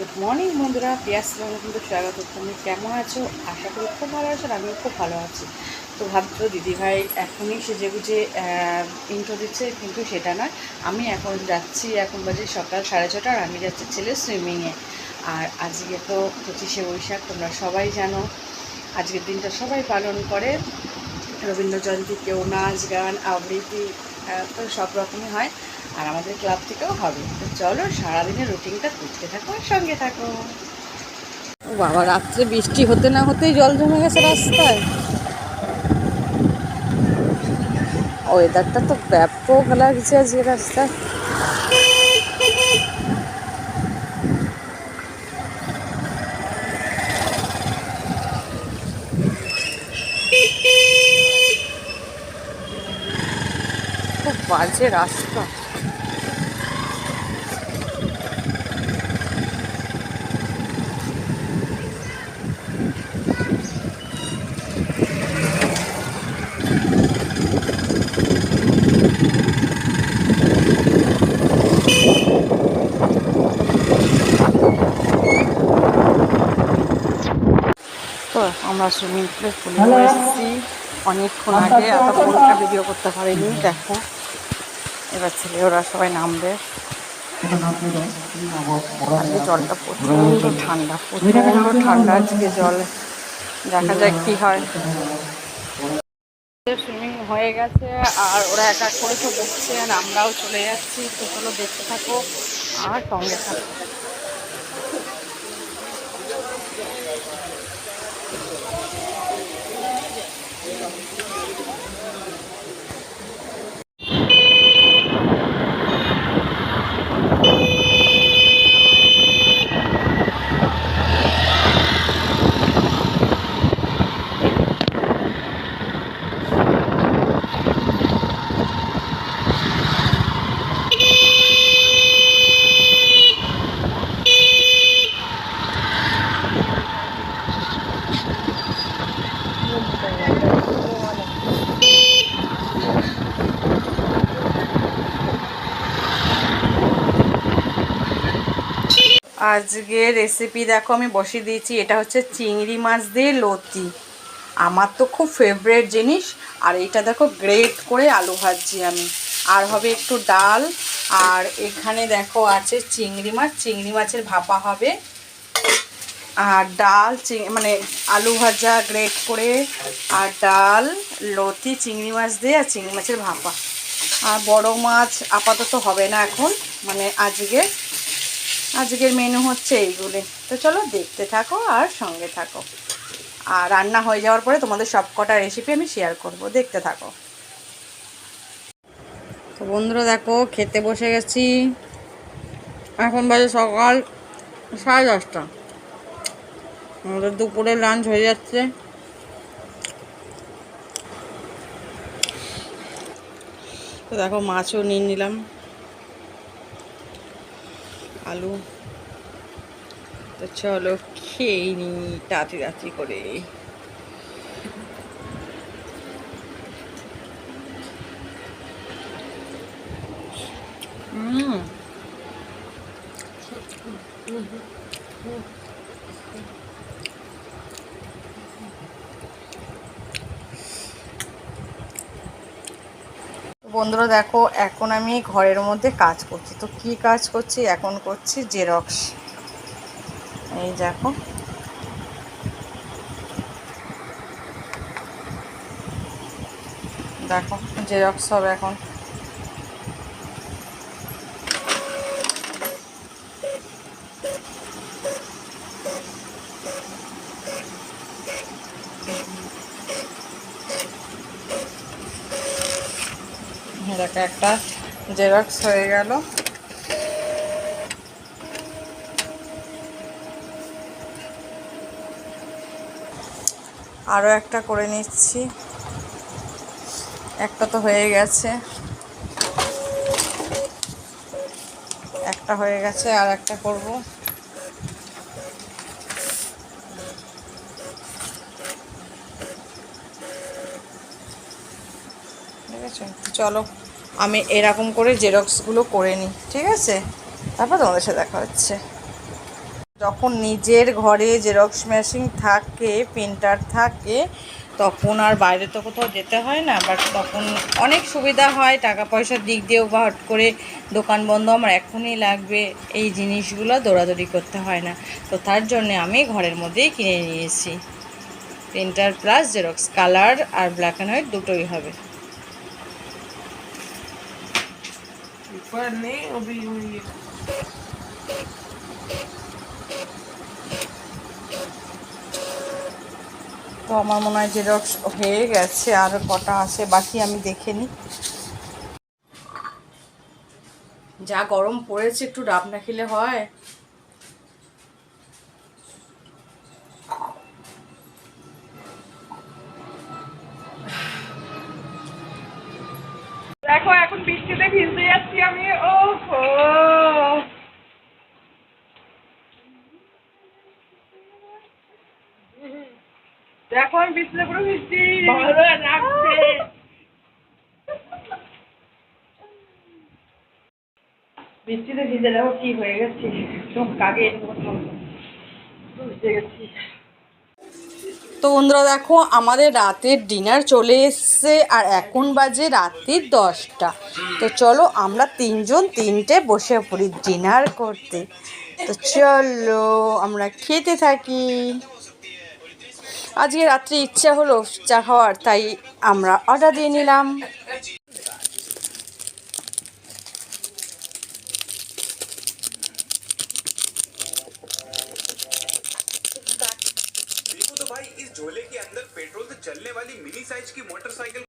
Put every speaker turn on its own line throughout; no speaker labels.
Good morning বন্ধুরা, পিয়াস কিন্তু স্বাগত। তুমি কেমন আছো? আশা করি খুব ভালো আছো, আর আমিও খুব ভালো আছি। তো ভাবছো দিদিভাই এখনই সেজে গুজে ইন্ট্রো দিচ্ছে, কিন্তু সেটা না। আমি এখন যাচ্ছি, এখন বাজে সকাল 6:30, আর আমি যাচ্ছি ছেলে সুইমিংয়ে। আর আজকে তো 25শে বৈশাখ, তোমরা সবাই জানো আজকের দিনটা সবাই পালন করে। রবীন্দ্র জয়ন্তী, কেউ নাচ গান আবৃত্তি তো সব রকমই হয়, আর আমাদের ক্লাব থেকেও হবে। তো চলো সারাদিনের রুটিনটা দেখতে থাকো আর সঙ্গে থাকো। ও বাবা, রাত্রে বৃষ্টি হতে না হতেই জল জমে গেছে রাস্তায়। ওয়েদারটা তো ব্যাপক লাগছে আজকে রাস্তায়। খুব বাজে রাস্তা। তো আমরা সুইমিং পুলে চলে এসেছি অনেকক্ষণ আগে, এতক্ষণ ভিডিও করতে পারিনি। দেখো এবার ছেলে ওরা সবাই নামবে। আজকে জলটা প্রচণ্ড ঠান্ডা, প্রচণ্ড ঠান্ডা আজকে জল। দেখা যাক কি হয়। সুইমিং হয়ে গেছে আর ওরা এক এক করে তো বসছে, আর আমরাও চলে যাচ্ছি। তো চলো দেখতে থাকো আর সঙ্গে থাকো। আজকে রেসিপি দেখো আমি বসিয়ে দিয়েছি। এটা হচ্ছে চিংড়ি মাছ দিয়ে লতি, আমার তো খুব ফেভারিট জিনিস। আর এটা দেখো গ্রেট করে আলু ভাজছি আমি। আর হবে একটু ডাল, আর এখানে দেখো আছে চিংড়ি মাছ, চিংড়ি মাছের ভাপা হবে। আর ডাল মানে আলু ভাজা গ্রেট করে, আর ডাল, লতি চিংড়ি মাছ দিয়ে, আর চিংড়ি মাছের ভাপা। আর বড় মাছ আপাতত হবে না এখন, মানে আজকের মেনু হচ্ছে এইগুলি। তো চলো দেখতে থাকো আর সঙ্গে থাকো, আর রান্না হয়ে যাওয়ার পরে তোমাদের সব কটা রেসিপি আমি শেয়ার করব, দেখতে থাকো। তো বন্ধুরা দেখো খেতে বসে গেছি। এখন বাজে সকাল 10:30। আমাদের দুপুরে লাঞ্চ হয়ে যাচ্ছে। তো দেখো মাছও নিয়ে নিলাম, আলু। তো চলো খেয়ে নি তাড়াতাড়ি করে। বন্ধুরা দেখো এখন আমি ঘরের মধ্যে কাজ করছি। তো কি কাজ করছি? এখন করছি জেরক্স। এই দেখো, দেখো জেরক্স হবে এখন। দেখো একটা জেরক্স হয়ে গেল। আরও একটা করে নিচ্ছি, একটা তো হয়ে গেছে, একটা হয়ে গেছে, আর একটা করব। ঠিক আছে, চলো আমি এরকম করে জেরক্সগুলো করে নিই, ঠিক আছে? তারপর তোমাদের সাথে দেখা হচ্ছে। যখন নিজের ঘরে জেরক্স মেশিন থাকে, প্রিন্টার থাকে, তখন আর বাইরে তো কোথাও যেতে হয় না। বাট তখন অনেক সুবিধা হয় টাকা পয়সার দিক দিয়েও, বা হট করে দোকান বন্ধ আমার এখনই লাগবে, এই জিনিসগুলো দৌড়াদৌড়ি করতে হয় না। তো তার জন্যে আমি ঘরের মধ্যেই কিনে নিয়েছি প্রিন্টার প্লাস জেরক্স, কালার আর ব্ল্যাক অ্যান্ড হোয়াইট দুটোই হবে। তো আমার মনে হয় জেরক্স হয়ে গেছে, আর কটা আছে বাকি আমি দেখে নিই। যা গরম পড়েছে, একটু ডাব না খেলে হয়? দেখো এখন বৃষ্টিতে ভিজতে যাচ্ছি আমি। ও দেখো আমি বৃষ্টিতে পুরো ভিজছি, ভালো লাগছে। বৃষ্টিতে ভিজে দেখো কি হয়ে গেছে, একদম কাগে ভিজে গেছি। তো বন্ধুরা দেখো আমাদের রাতের ডিনার চলে এসছে, আর এখন বাজে রাত্রির 10টা। তো চলো আমরা তিনজন তিনটে বসে পড়ি ডিনার করতে। তো চলো আমরা খেতে থাকি। আজকে রাত্রে ইচ্ছা হলো চা খাওয়ার, তাই আমরা অর্ডার দিয়ে নিলাম।
देखो तो भाई इस झोले के अंदर पेट्रोल से चलने वाली मिनी साइज की मोटरसाइकिल।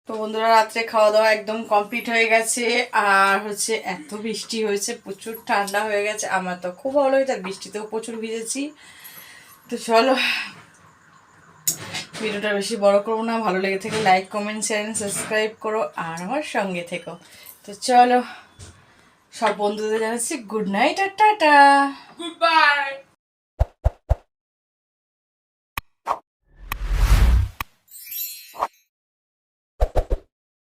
তো বন্ধুরা রাত্রে খাওয়া দাওয়া একদম কমপ্লিট হয়ে গেছে, আর হচ্ছে এত বৃষ্টি হয়েছে, প্রচুর ঠান্ডা হয়ে গেছে। আমার তো খুব ভালো হয়েছে, আর বৃষ্টিতেও প্রচুর ভিজেছি। তো চলো ভিডিওটা বেশি বড় করবো না, ভালো লেগে থেকে লাইক কমেন্ট শেয়ার সাবস্ক্রাইব করো, আর আমার সঙ্গে থেকো। তো চলো সব বন্ধুদের জানাচ্ছি গুড নাইট আর টাটা, গুড বাই।